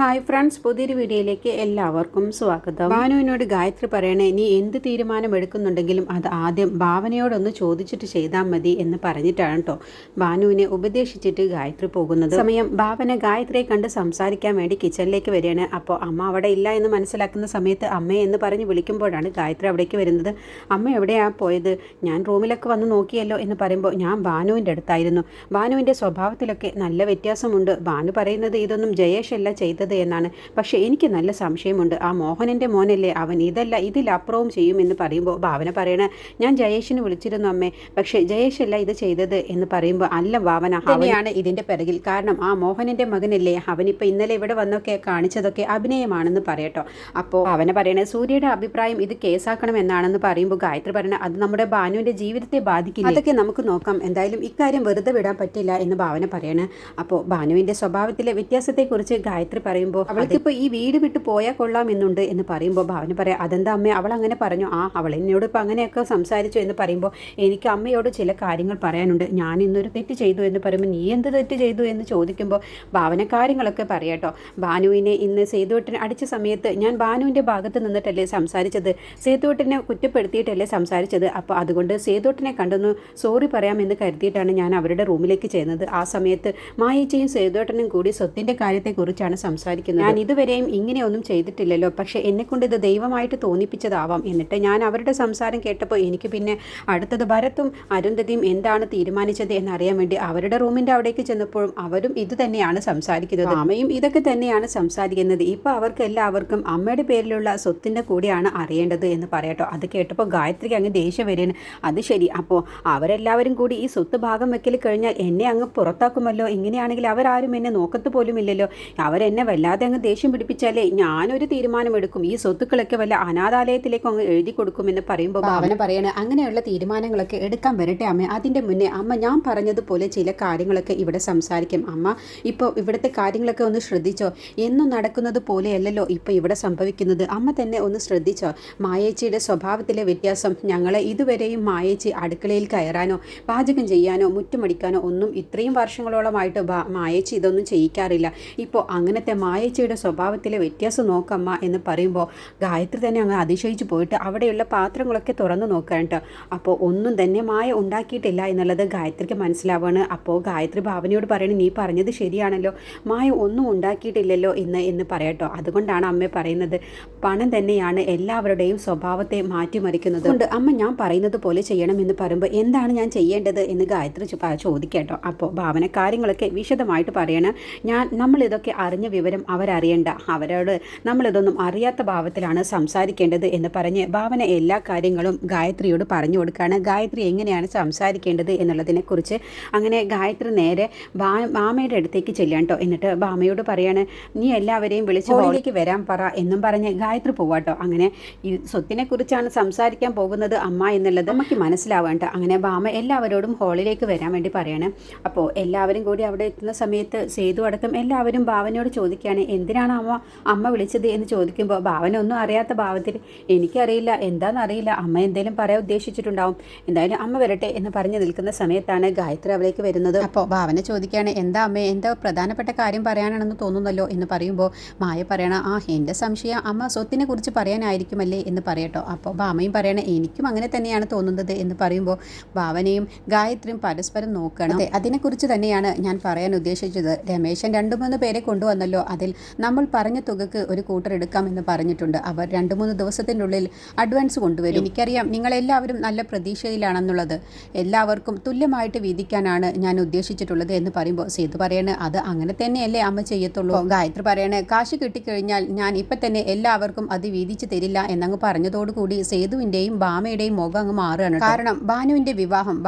Hi friends, പുതിയൊരു വീഡിയോയിലേക്ക് എല്ലാവർക്കും സ്വാഗതം. ഭാനുവിനോട് ഗായത്രി പറയണേ, നീ എന്ത് തീരുമാനം എടുക്കുന്നുണ്ടെങ്കിലും അത് ആദ്യം ഭാവനയോടൊന്ന് ചോദിച്ചിട്ട് ചെയ്താൽ മതി എന്ന് പറഞ്ഞിട്ടാണ് കേട്ടോ ഭാനുവിനെ ഉപദേശിച്ചിട്ട് ഗായത്രി പോകുന്നത്. സമയം ഭാവന ഗായത്രിയെ കണ്ട് സംസാരിക്കാൻ വേണ്ടി കിച്ചണിലേക്ക് വരികയാണ്. അപ്പോൾ അമ്മ അവിടെ ഇല്ല എന്ന് മനസ്സിലാക്കുന്ന സമയത്ത് അമ്മയെ എന്ന് പറഞ്ഞ് വിളിക്കുമ്പോഴാണ് ഗായത്രി അവിടേക്ക് വരുന്നത്. അമ്മ എവിടെയാണ് പോയത്? ഞാൻ റൂമിലൊക്കെ വന്ന് നോക്കിയല്ലോ എന്ന് പറയുമ്പോൾ ഞാൻ ഭാനുവിൻ്റെ അടുത്തായിരുന്നു. ഭാനുവിൻ്റെ സ്വഭാവത്തിലൊക്കെ നല്ല വ്യത്യാസമുണ്ട്. ഭാനു പറയുന്നത് ഇതൊന്നും ജയേഷ് അല്ല ചെയ്തത് എന്നാണ്. പക്ഷേ എനിക്ക് നല്ല സംശയമുണ്ട്. ആ മോഹനൻ്റെ മോനല്ലേ അവൻ, ഇതല്ല ഇതിലപ്പുറവും ചെയ്യുമെന്ന് പറയുമ്പോൾ ഭാവന പറയണ, ഞാൻ ജയേഷിനെ വിളിച്ചിരുന്നു അമ്മേ, പക്ഷേ ജയേഷ് അല്ല ഇത് ചെയ്തത് എന്ന് പറയുമ്പോൾ, അല്ല ഭാവന, അവനെയാണ് ഇതിൻ്റെ പിറകിൽ. കാരണം ആ മോഹനൻ്റെ മകനല്ലേ, അവനിപ്പോൾ ഇന്നലെ ഇവിടെ വന്നൊക്കെ കാണിച്ചതൊക്കെ അഭിനയമാണെന്ന് പറയട്ടോ. അപ്പോൾ അവന പറയണേ, സൂര്യയുടെ അഭിപ്രായം ഇത് കേസാക്കണം എന്നാണെന്ന് പറയുമ്പോൾ ഗായത്രി പറയണ, അത് നമ്മുടെ ഭാനുവിൻ്റെ ജീവിതത്തെ ബാധിക്കില്ല, അതൊക്കെ നമുക്ക് നോക്കാം, എന്തായാലും ഇക്കാര്യം വെറുതെ വിടാൻ പറ്റില്ല എന്ന് ഭാവന പറയണേ. അപ്പോൾ ഭാനുവിൻ്റെ സ്വഭാവത്തിലെ വ്യത്യാസത്തെക്കുറിച്ച് ഗായത്രി പറയുമ്പോൾ, അവൾക്കിപ്പോൾ ഈ വീട് വിട്ട് പോയാൽ കൊള്ളാമെന്നുണ്ട് എന്ന് പറയുമ്പോൾ ഭാവന പറയാം, അതെന്താ അമ്മ, അവൾ അങ്ങനെ പറഞ്ഞു? അവൾ എന്നോട് ഇപ്പം അങ്ങനെയൊക്കെ സംസാരിച്ചു എന്ന് പറയുമ്പോൾ, എനിക്ക് അമ്മയോട് ചില കാര്യങ്ങൾ പറയാനുണ്ട്. ഞാൻ ഇന്നൊരു തെറ്റ് ചെയ്തു എന്ന് പറയുമ്പോൾ, നീ എന്ത് തെറ്റ് ചെയ്തു എന്ന് ചോദിക്കുമ്പോൾ ഭാവന കാര്യങ്ങളൊക്കെ പറയാട്ടോ. ഭാനുവിനെ ഇന്ന് സേതുവേട്ടനെ അടിച്ച സമയത്ത് ഞാൻ ഭാനുവിൻ്റെ ഭാഗത്ത് നിന്നിട്ടല്ലേ സംസാരിച്ചത്, സേതുവേട്ടനെ കുറ്റപ്പെടുത്തിയിട്ടല്ലേ സംസാരിച്ചത്. അപ്പോൾ അതുകൊണ്ട് സേതുവേട്ടനെ കണ്ടൊന്ന് സോറി പറയാമെന്ന് കരുതിയിട്ടാണ് ഞാൻ അവരുടെ റൂമിലേക്ക് ചെയ്യുന്നത്. ആ സമയത്ത് മായേച്ചിയും സേതുവേട്ടനും കൂടി സ്വത്തിൻ്റെ കാര്യത്തെക്കുറിച്ചാണ് സംസാരിക്കുന്നത്. ഞാൻ ഇതുവരെയും ഇങ്ങനെയൊന്നും ചെയ്തിട്ടില്ലല്ലോ, പക്ഷേ എന്നെക്കൊണ്ട് ഇത് ദൈവമായിട്ട് തോന്നിപ്പിച്ചതാവാം. എന്നിട്ട് ഞാൻ അവരുടെ സംസാരം കേട്ടപ്പോൾ എനിക്ക് പിന്നെ അടുത്തത് ഭരത്തും അരുന്ധതിയും എന്താണ് തീരുമാനിച്ചത് എന്നറിയാൻ വേണ്ടി അവരുടെ റൂമിൻ്റെ അവിടേക്ക് ചെന്നപ്പോഴും അവരും ഇത് തന്നെയാണ് സംസാരിക്കുന്നത്. അമ്മയും ഇതൊക്കെ തന്നെയാണ് സംസാരിക്കുന്നത്. ഇപ്പോൾ അവർക്ക് എല്ലാവർക്കും അമ്മയുടെ പേരിലുള്ള സ്വത്തിൻ്റെ കൂടിയാണ് അറിയേണ്ടത് എന്ന് പറയട്ടോ. അത് കേട്ടപ്പോൾ ഗായത്രിക്ക് അങ്ങ് ദേഷ്യം വരികയാണ്. അത് ശരി, അപ്പോൾ അവരെല്ലാവരും കൂടി ഈ സ്വത്ത് ഭാഗം വെക്കൽ കഴിഞ്ഞാൽ എന്നെ അങ്ങ് പുറത്താക്കുമല്ലോ. ഇങ്ങനെയാണെങ്കിൽ അവരാരും എന്നെ നോക്കത്ത് പോലും ഇല്ലല്ലോ. അവരെന്നെ വല്ലാതെ അങ്ങ് ദേഷ്യം പിടിപ്പിച്ചാലേ ഞാനൊരു തീരുമാനമെടുക്കും, ഈ സ്വത്തുക്കളൊക്കെ വല്ല അനാഥാലയത്തിലേക്ക് അങ്ങ് എഴുതി കൊടുക്കുമെന്ന് പറയുമ്പോൾ ഭാവന പറയണ, അങ്ങനെയുള്ള തീരുമാനങ്ങളൊക്കെ എടുക്കാൻ വരട്ടെ അമ്മ, അതിൻ്റെ മുന്നേ അമ്മ ഞാൻ പറഞ്ഞതുപോലെ ചില കാര്യങ്ങളൊക്കെ ഇവിടെ സംസാരിക്കും. അമ്മ ഇപ്പോൾ ഇവിടുത്തെ കാര്യങ്ങളൊക്കെ ഒന്ന് ശ്രദ്ധിച്ചോ? എന്നും നടക്കുന്നത് പോലെയല്ലല്ലോ ഇപ്പോൾ ഇവിടെ സംഭവിക്കുന്നത്. അമ്മ തന്നെ ഒന്ന് ശ്രദ്ധിച്ചോ? മായേച്ചിയുടെ സ്വഭാവത്തിലെ വ്യത്യാസം. ഞങ്ങളെ ഇതുവരെയും മായേച്ചി അടുക്കളയിൽ കയറാനോ പാചകം ചെയ്യാനോ മുറ്റുമടിക്കാനോ ഒന്നും ഇത്രയും വർഷങ്ങളോളമായിട്ട് മായേച്ചി ഇതൊന്നും ചെയ്യിക്കാറില്ല. ഇപ്പോൾ അങ്ങനത്തെ മായേച്ചിയുടെ സ്വഭാവത്തിലെ വ്യത്യാസം നോക്കമ്മ എന്ന് പറയുമ്പോൾ ഗായത്രി തന്നെ അങ്ങ് അതിശയിച്ചു പോയിട്ട് അവിടെയുള്ള പാത്രങ്ങളൊക്കെ തുറന്നു നോക്കാനിട്ട്. അപ്പോൾ ഒന്നും തന്നെ മായ ഉണ്ടാക്കിയിട്ടില്ല എന്നുള്ളത് ഗായത്രിക്ക് മനസ്സിലാവുകയാണ്. അപ്പോൾ ഗായത്രി ഭാവനയോട് പറയണേ, നീ പറഞ്ഞത് ശരിയാണല്ലോ, മായ ഒന്നും ഉണ്ടാക്കിയിട്ടില്ലല്ലോ എന്ന് പറയട്ടോ. അതുകൊണ്ടാണ് അമ്മ പറയുന്നത്, പണം തന്നെയാണ് എല്ലാവരുടെയും സ്വഭാവത്തെ മാറ്റിമറിക്കുന്നത്. അതുകൊണ്ട് അമ്മ ഞാൻ പറയുന്നത് പോലെ ചെയ്യണമെന്ന് പറയുമ്പോൾ, എന്താണ് ഞാൻ ചെയ്യേണ്ടത് എന്ന് ഗായത്രി ചോദിക്കട്ടോ. അപ്പോൾ ഭാവന കാര്യങ്ങളൊക്കെ വിശദമായിട്ട് പറയണം. നമ്മളിതൊക്കെ അറിഞ്ഞ വിവരം അവരറിയണ്ട, അവരോട് നമ്മളിതൊന്നും അറിയാത്ത ഭാവത്തിലാണ് സംസാരിക്കേണ്ടത് എന്ന് പറഞ്ഞ് ഭാവന എല്ലാ കാര്യങ്ങളും ഗായത്രിയോട് പറഞ്ഞു കൊടുക്കുകയാണ്. ഗായത്രി എങ്ങനെയാണ് സംസാരിക്കേണ്ടത് എന്നുള്ളതിനെക്കുറിച്ച്. അങ്ങനെ ഗായത്രി നേരെ ഭാമയുടെ അടുത്തേക്ക് ചെല്ലാൻ കേട്ടോ. എന്നിട്ട് ഭാമയോട് പറയാണ്, നീ എല്ലാവരെയും വിളിച്ച് ഹോളിലേക്ക് വരാൻ പറ എന്നും പറഞ്ഞ് ഗായത്രി പോവാട്ടോ. അങ്ങനെ ഈ സ്വത്തിനെ കുറിച്ചാണ് സംസാരിക്കാൻ പോകുന്നത് അമ്മ എന്നുള്ളത് നമുക്ക് മനസ്സിലാവേണ്ട. അങ്ങനെ ഭാമ എല്ലാവരോടും ഹോളിലേക്ക് വരാൻ വേണ്ടി പറയാണ്. അപ്പോൾ എല്ലാവരും കൂടി അവിടെ എത്തുന്ന സമയത്ത് സേതു അടക്കം എല്ലാവരും ഭാവനയോട് ചോദിക്കുകയാണ്, എന്തിനാണ് അമ്മ വിളിച്ചത് എന്ന് ചോദിക്കുമ്പോൾ ഭാവന ഒന്നും അറിയാത്ത ഭാവത്തിൽ, എനിക്കറിയില്ല, എന്താണെന്നറിയില്ല, അമ്മ എന്തെങ്കിലും പറയാൻ ഉദ്ദേശിച്ചിട്ടുണ്ടാവും, എന്തായാലും അമ്മ വരട്ടെ എന്ന് പറഞ്ഞു നിൽക്കുന്ന സമയത്താണ് ഗായത്രി അവിടേക്ക് വരുന്നത്. അപ്പോൾ ഭാവന ചോദിക്കുകയാണ്, എന്താ അമ്മേ, എന്താ പ്രധാനപ്പെട്ട കാര്യം പറയാനാണെന്ന് തോന്നുന്നല്ലോ എന്ന് പറയുമ്പോൾ മായ പറയണ, എൻ്റെ സംശയം അമ്മ സ്വത്തിനെ കുറിച്ച് പറയാനായിരിക്കുമല്ലേ എന്ന് പറയട്ടോ. അപ്പോൾ ഭാമയും പറയണേ, എനിക്കും അങ്ങനെ തന്നെയാണ് തോന്നുന്നത് എന്ന് പറയുമ്പോൾ ഭാവനയും ഗായത്രിയും പരസ്പരം നോക്കണം. അതിനെക്കുറിച്ച് തന്നെയാണ് ഞാൻ പറയാൻ ഉദ്ദേശിച്ചത്. രമേശൻ 2-3 പേരെ കൊണ്ടുവന്നല്ലോ, അതിൽ നമ്മൾ പറഞ്ഞ തുകക്ക് ഒരു കൂട്ടരെടുക്കാമെന്ന് പറഞ്ഞിട്ടുണ്ട്. അവർ 2-3 ദിവസത്തിനുള്ളിൽ അഡ്വാൻസ് കൊണ്ടുവരും. എനിക്കറിയാം നിങ്ങളെല്ലാവരും നല്ല പ്രതീക്ഷയിലാണെന്നുള്ളത്, എല്ലാവർക്കും തുല്യമായിട്ട് വീതിക്കാനാണ് ഞാൻ ഉദ്ദേശിച്ചിട്ടുള്ളത് എന്ന് പറയുമ്പോൾ സേതു പറയണേ, അത് അങ്ങനെ തന്നെയല്ലേ അമ്മ ചെയ്യത്തുള്ളൂ. ഗായത്രി പറയണേ, കാശ് കിട്ടിക്കഴിഞ്ഞാൽ ഞാൻ ഇപ്പം തന്നെ എല്ലാവർക്കും അത് വീതിച്ച് തരില്ല എന്നങ്ങ് പറഞ്ഞതോടുകൂടി സേതുവിൻ്റെയും ഭാമയുടെയും മുഖം അങ്ങ് മാറുകയാണ്. കാരണം ഭാനുവിൻ്റെ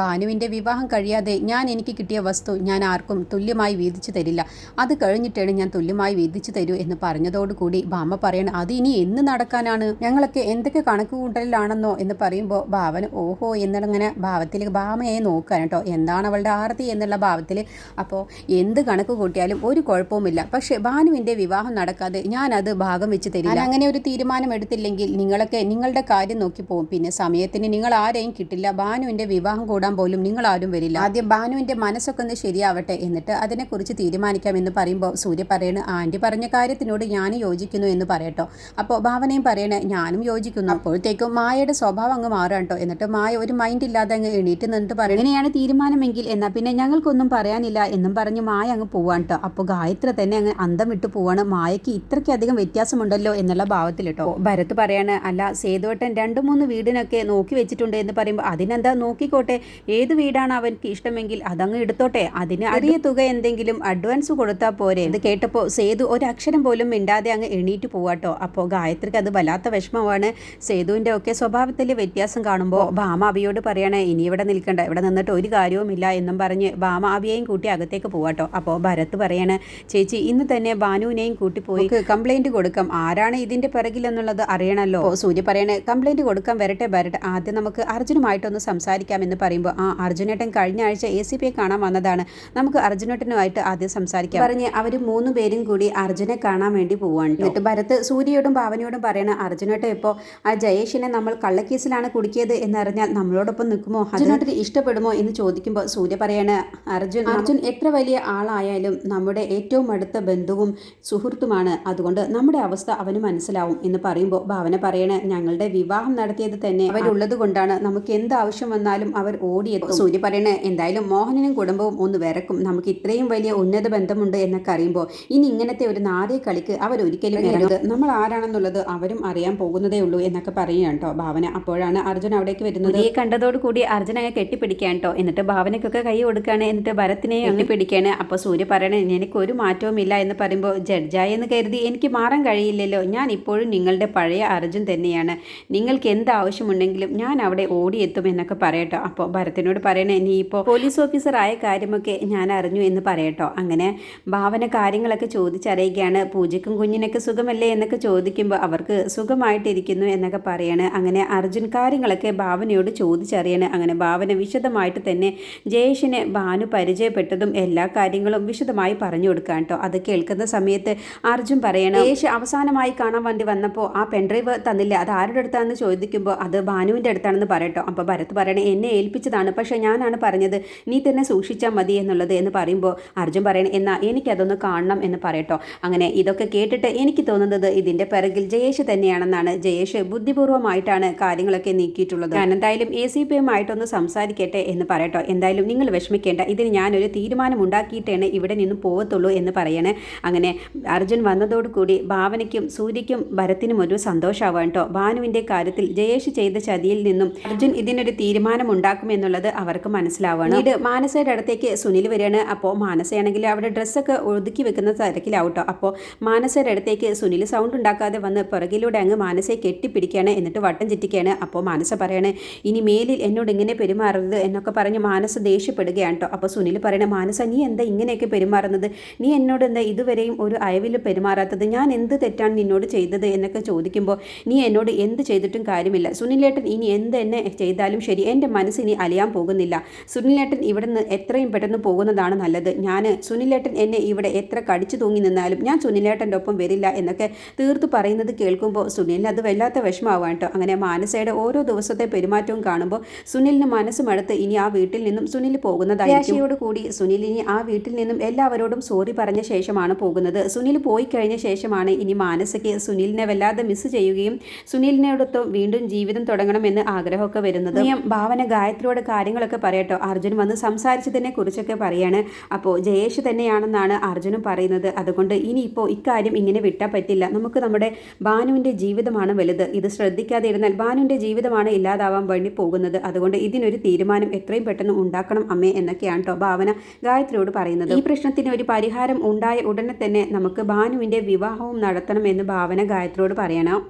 വിവാഹം കഴിയാതെ എനിക്ക് കിട്ടിയ വസ്തു ഞാൻ ആർക്കും തുല്യമായി വീതിച്ചു തരില്ല, അത് കഴിഞ്ഞിട്ടാണ് ഞാൻ തുല്യമായി വീതിച്ചു തരൂ എന്ന് പറഞ്ഞതോടുകൂടി ഭാമ പറയണം, അത് ഇനി എന്ന് നടക്കാനാണ്, ഞങ്ങളൊക്കെ എന്തൊക്കെ കണക്ക് കൂട്ടലിലാണെന്നോ എന്ന് പറയുമ്പോൾ ഭാവന ഓഹോ എന്നങ്ങനെ ഭാവത്തിൽ ഭാമയെ നോക്കാൻ കേട്ടോ, എന്താണ് അവളുടെ ആർത്തി എന്നുള്ള ഭാവത്തിൽ. അപ്പോൾ എന്ത് കണക്ക് കൂട്ടിയാലും ഒരു കുഴപ്പവുമില്ല, പക്ഷേ ഭാനുവിൻ്റെ വിവാഹം നടക്കാതെ ഞാനത് ഭാഗം വെച്ച് തരില്ല. അങ്ങനെ ഒരു തീരുമാനം എടുത്തില്ലെങ്കിൽ നിങ്ങളൊക്കെ നിങ്ങളുടെ കാര്യം നോക്കി പോകും, പിന്നെ സമയത്തിന് നിങ്ങൾ ആരെയും കിട്ടില്ല, ഭാനുവിൻ്റെ വിവാഹം കൂടാൻ പോലും നിങ്ങൾ ആരും വരില്ല. ആദ്യം ഭാനുവിൻ്റെ മനസ്സൊക്കെ ഒന്ന് ശരിയാവട്ടെ, എന്നിട്ട് അതിനെക്കുറിച്ച് തീരുമാനിക്കാമെന്ന് പറയുമ്പോൾ സൂര്യ പറയണ, ആൻറ്റി പറഞ്ഞ കാര്യത്തിനോട് ഞാനും യോജിക്കുന്നു എന്ന് പറയട്ടോ. അപ്പോൾ ഭാവനയും പറയണേ ഞാനും യോജിക്കുന്നു. അപ്പോഴത്തേക്കും മായയുടെ സ്വഭാവം അങ്ങ് മാറുക കേട്ടോ. എന്നിട്ട് മായ ഒരു മൈൻഡ് ഇല്ലാതെ അങ്ങ് എണീറ്റ് നിന്നിട്ട് പറയും, ഇങ്ങനെയാണ് തീരുമാനമെങ്കിൽ എന്നാൽ പിന്നെ ഞങ്ങൾക്കൊന്നും പറയാനില്ല എന്നും പറഞ്ഞ് മായ അങ്ങ് പോവാൻ കേട്ടോ. അപ്പോൾ ഗായത്രി തന്നെ അങ്ങ് അന്തം വിട്ട് പോവാണ്. മായയ്ക്ക് ഇത്രയ്ക്കധികം വ്യത്യാസമുണ്ടല്ലോ എന്നുള്ള ഭാവത്തിൽ കേട്ടോ. ഭരത് പറയാണ്, അല്ല സേതുവേട്ടൻ 2-3 വീടിനൊക്കെ നോക്കി വെച്ചിട്ടുണ്ട് എന്ന് പറയുമ്പോൾ അതിനെന്താ, നോക്കിക്കോട്ടെ, ഏത് വീടാണ് അവർക്ക് ഇഷ്ടമെങ്കിൽ അതങ്ങ് എടുത്തോട്ടെ, അതിന് ചെറിയ തുക എന്തെങ്കിലും അഡ്വാൻസ് കൊടുത്താൽ പോരെ. ഇത് കേട്ടപ്പോൾ സേതു ഒരക്ഷരം പോലും മിണ്ടാതെ അങ്ങ് എണീറ്റ് പോവാട്ടോ. അപ്പോൾ ഗായത്രിക്ക് അത് വല്ലാത്ത വിഷമമാണ്. സേതുവിൻ്റെ ഒക്കെ സ്വഭാവത്തിൽ വ്യത്യാസം കാണുമ്പോൾ ഭാമ അവിയോട് പറയണേ, ഇനി ഇവിടെ നിൽക്കണ്ട, ഇവിടെ നിന്നിട്ട് ഒരു കാര്യവുമില്ല എന്നും പറഞ്ഞ് ഭാമ അവിയെയും കൂട്ടി അകത്തേക്ക് പോവാട്ടോ. അപ്പോൾ ഭരത് പറയണേ, ചേച്ചി ഇന്ന് തന്നെ ഭാനുവിനെയും കൂട്ടി പോയി കംപ്ലൈന്റ് കൊടുക്കാം, ആരാണ് ഇതിന്റെ പിറകിലെന്നുള്ളത് അറിയണമല്ലോ. സൂര്യ പറയണേ, കംപ്ലൈന്റ് കൊടുക്കാൻ വരട്ടെ, ആദ്യം നമുക്ക് അർജുനുമായിട്ടൊന്ന് സംസാരിക്കാം എന്ന് പറയുമ്പോൾ അർജുനേട്ടൻ കഴിഞ്ഞ ആഴ്ച ACPയെ കാണാൻ വന്നതാണ്, നമുക്ക് അർജുനേട്ടനുമായിട്ട് ആദ്യം സംസാരിക്കാം പറഞ്ഞ് അവർ 3 പേരും കൂടി അർജുനെ കാണാൻ വേണ്ടി പോവാണ്. എന്നിട്ട് ഭരത് സൂര്യയോടും ഭാവനയോടും പറയണ, അർജുനേട്ടൻ ഇപ്പോൾ ആ ജയേഷിനെ നമ്മൾ കള്ളക്കേസിലാണ് കുടുക്കിയത് എന്നറിഞ്ഞാൽ നമ്മളോടൊപ്പം നിൽക്കുമോ, അർജുനേട്ടന് ഇഷ്ടപ്പെടുമോ എന്ന് ചോദിക്കുമ്പോൾ സൂര്യ പറയണ, അർജുൻ എത്ര വലിയ ആളായാലും നമ്മുടെ ഏറ്റവും അടുത്ത ബന്ധുവും സുഹൃത്തുമാണ്, അതുകൊണ്ട് നമ്മുടെ അവസ്ഥ അവന് മനസ്സിലാവും എന്ന് പറയുമ്പോൾ ഭാവന പറയണേ, ഞങ്ങളുടെ വിവാഹം നടത്തിയത് തന്നെ അവരുള്ളത് കൊണ്ടാണ്, നമുക്ക് എന്ത് ആവശ്യം വന്നാലും അവർ ഓടിയെത്തും. സൂര്യ പറയണേ, എന്തായാലും മോഹനനും കുടുംബവും ഒന്ന് വിറക്കും, നമുക്ക് ഇത്രയും വലിയ ഉന്നത ബന്ധമുണ്ട് എന്നൊക്കെ അറിയുമ്പോൾ ഇനി ഇങ്ങനത്തെ ഒരു നാടേ കളിക്ക് അവരൊരിക്കലും ഇറങ്ങരുത്, നമ്മൾ ആരാണെന്നുള്ളത് അവരും അറിയാൻ പോകുന്നതേ ഉള്ളൂ എന്നൊക്കെ പറയുകയാണ് കേട്ടോ ഭാവന. അപ്പോഴാണ് അർജുൻ അവിടേക്ക് വരുന്നത്. ഈ കണ്ടതോടുകൂടി അർജുൻ അങ്ങ് കെട്ടിപ്പിടിക്കാൻ കേട്ടോ. എന്നിട്ട് ഭാവനയ്ക്കൊക്കെ കൈ കൊടുക്കുകയാണ്, എന്നിട്ട് ഭരത്തിനെ കെട്ടിപ്പിടിക്കുകയാണ്. അപ്പോൾ സൂര്യ പറയണേ, എനിക്ക് ഒരു മാറ്റവും ഇല്ല എന്ന് പറയുമ്പോൾ, ജഡ്ജായെന്ന് കരുതി എനിക്ക് മാറാൻ കഴിയില്ലല്ലോ, ഞാൻ ഇപ്പോഴും നിങ്ങളുടെ പഴയ അർജുൻ തന്നെയാണ്, നിങ്ങൾക്ക് എന്ത് ആവശ്യമുണ്ടെങ്കിലും ഞാൻ അവിടെ ഓടിയെത്തും എന്നൊക്കെ പറയട്ടോ. അപ്പോൾ ഭരത്തിനോട് പറയണേ, നീ ഇപ്പോൾ പോലീസ് ഓഫീസർ ആയ കാര്യമൊക്കെ ഞാൻ അറിഞ്ഞു എന്ന് പറയട്ടോ. അങ്ങനെ ഭാവന കാര്യങ്ങളൊക്കെ ചോദിച്ചറിയുകയാണ്. പൂജയ്ക്കും കുഞ്ഞിനൊക്കെ സുഖമല്ലേ എന്നൊക്കെ ചോദിക്കുമ്പോൾ അവർക്ക് സുഖമായിട്ടിരിക്കുന്നു എന്നൊക്കെ പറയാണ്. അങ്ങനെ അർജുൻ കാര്യങ്ങളൊക്കെ ഭാവനയോട് ചോദിച്ചറിയാണ്. അങ്ങനെ ഭാവന വിശദമായിട്ട് തന്നെ ജയേഷിനെ ഭാനു പരിചയപ്പെട്ടതും എല്ലാ കാര്യങ്ങളും വിശദമായി പറഞ്ഞു കൊടുക്കാൻ കേട്ടോ. അത് കേൾക്കുന്ന സമയത്ത് അർജുൻ പറയണം, ജയേഷ് അവസാനമായി കാണാൻ വേണ്ടി വന്നപ്പോൾ ആ പെൻഡ്രൈവ് തന്നില്ല, അത് ആരുടെ അടുത്താണെന്ന് ചോദിക്കുമ്പോൾ അത് ഭാനുവിൻ്റെ അടുത്താണെന്ന് പറയട്ടോ. അപ്പോൾ ഭരത് പറയണേ, എന്നെ ഏൽപ്പിച്ചതാണ്, പക്ഷേ ഞാനാണ് പറഞ്ഞത് നീ തന്നെ സൂക്ഷിച്ചാൽ മതി എന്നുള്ളത് എന്ന് പറയുമ്പോൾ അർജുൻ പറയണേ, എന്നാൽ എനിക്കതൊന്ന് കാണണം എന്ന് പറയട്ടോ. അങ്ങനെ ഇതൊക്കെ കേട്ടിട്ട് എനിക്ക് തോന്നുന്നത് ഇതിൻ്റെ പിറകിൽ ജയേഷ് തന്നെയാണെന്നാണ്. ജയേഷ് ബുദ്ധിപൂർവ്വമായിട്ടാണ് കാര്യങ്ങളൊക്കെ നീക്കിയിട്ടുള്ളത്. ഞാൻ എന്തായാലും ACPയുമായിട്ടൊന്ന് സംസാരിക്കട്ടെ എന്ന് പറയട്ടോ. എന്തായാലും നിങ്ങൾ വിഷമിക്കേണ്ട, ഇതിന് ഞാനൊരു തീരുമാനം ഉണ്ടാക്കിയിട്ടേ ഇവിടെ നിന്ന് പോകത്തുള്ളൂ എന്ന് പറയണേ. അങ്ങനെ അർജുൻ വന്നതോടുകൂടി ഭാവനയ്ക്കും സൂര്യയ്ക്കും ഭരത്തിനും ഒരു സന്തോഷമാവാൻ കേട്ടോ. ഭാനുവിൻ്റെ കാര്യത്തിൽ ജയേഷ് ചെയ്ത ചതിയിൽ നിന്നും അർജുൻ ഇതിനൊരു തീരുമാനം ഉണ്ടാക്കുമെന്നുള്ളത് അവർക്ക് മനസ്സിലാവണം. ഇത് മാനസയുടെ അടുത്തേക്ക് സുനിൽ വരികയാണ്. അപ്പോൾ മാനസയാണെങ്കിൽ അവിടെ ഡ്രസ്സൊക്കെ ഒതുക്കി വെക്കുന്ന തിരക്കിലാവട്ടോ. അപ്പോൾ മാനസയുടെ അടുത്തേക്ക് സുനിൽ സൗണ്ട് ഉണ്ടാക്കാതെ വന്ന് പുറകിലൂടെ അങ്ങ് മാനസയെ കെട്ടിപ്പിടിക്കുകയാണ്. എന്നിട്ട് വട്ടം ചുറ്റിക്കുകയാണ്. അപ്പോൾ മാനസ പറയണേ, ഇനി മേലിൽ എന്നോട് ഇങ്ങനെ പെരുമാറരുത് എന്നൊക്കെ പറഞ്ഞ് മാനസ ദേഷ്യപ്പെടുകയാണ് കേട്ടോ. അപ്പോൾ സുനിൽ പറയണേ, മാനസ നീ എന്താ ഇങ്ങനെയൊക്കെ പെരുമാറുന്നത്, നീ എന്നോട് എന്താ ഇതുവരെയും ഒരു അയവിൽ പെരുമാറാത്തത്, ഞാൻ എന്ത് തെറ്റാണ് നിന്നോട് ചെയ്തത് എന്നൊക്കെ ചോദിക്കുമ്പോൾ, നീ എന്നോട് എന്ത് ചെയ്തിട്ടും കാര്യമില്ല, സുനിലേട്ടൻ ഇനി എന്ത് എന്നെ ചെയ്താലും ശരി, എൻ്റെ മനസ്സിനി അലിയാൻ പോകുന്നില്ല, സുനിലേട്ടൻ ഇവിടെ നിന്ന് എത്രയും പെട്ടെന്ന് പോകുന്നതാണ് നല്ലത്, സുനിലേട്ടൻ എന്നെ ഇവിടെ എത്ര കടിച്ചു തൂങ്ങി നിന്നാലും ഞാൻ സുനിലേട്ടൻ്റെ ഒപ്പം വരില്ല എന്നൊക്കെ തീർത്തു പറയുന്നത് കേൾക്കുമ്പോൾ സുനിലിന് അത് വല്ലാത്ത വിഷമമാവാൻ കേട്ടോ. അങ്ങനെ മാനസയുടെ ഓരോ ദിവസത്തെ പെരുമാറ്റവും കാണുമ്പോൾ സുനിലിന് മനസ്സുമടുത്ത് ഇനി ആ വീട്ടിൽ നിന്നും സുനിൽ പോകുന്നതായിരിക്കും. കൂടി സുനിൽ ഇനി ആ വീട്ടിൽ നിന്നും എല്ലാവരോടും സോറി പറഞ്ഞ ശേഷമാണ് പോകുന്നത്. സുനിൽ പോയി കഴിഞ്ഞ ശേഷമാണ് ഇനി മാനസയ്ക്ക് സുനിലിനെ വല്ലാതെ മിസ് ചെയ്യുകയും സുനിലിനോടൊപ്പം വീണ്ടും ജീവിതം തുടങ്ങണമെന്ന് ആഗ്രഹമൊക്കെ വരുന്നത്. ഭാവന ഗായത്രിയോട് കാര്യങ്ങളൊക്കെ പറയട്ടോ. അർജുൻ വന്ന് സംസാരിച്ചതിനെ കുറിച്ചൊക്കെ പറയാണ്. അപ്പോൾ ജയേഷ് തന്നെയാണെന്നാണ് അർജുനും പറയുന്നത്. അതുകൊണ്ട് ഇനിയിപ്പോൾ ഇക്കാര്യം ഇങ്ങനെ വിട്ടാൽ പറ്റില്ല, നമുക്ക് നമ്മുടെ ഭാനുവിൻ്റെ ജീവിതമാണ് വലുത്, ഇത് ശ്രദ്ധിക്കാതെ ഇരുന്നാൽ ഭാനുവിൻ്റെ ജീവിതമാണ് ഇല്ലാതാവാൻ വേണ്ടി പോകുന്നത്, അതുകൊണ്ട് ഇതിനൊരു തീരുമാനം എത്രയും പെട്ടെന്ന് ഉണ്ടാക്കണം അമ്മേ എന്നൊക്കെയാണ് കേട്ടോ ഭാവന ഗായത്രിയോട് പറയുന്നത്. ഈ പ്രശ്നത്തിന് ഒരു പരിഹാരം ഉണ്ടായ ഉടനെ തന്നെ നമുക്ക് ഭാനുവിൻ്റെ വിവാഹവും നടത്തണം എന്ന് ഭാവന ഗായത്രിയോട് പറയണം.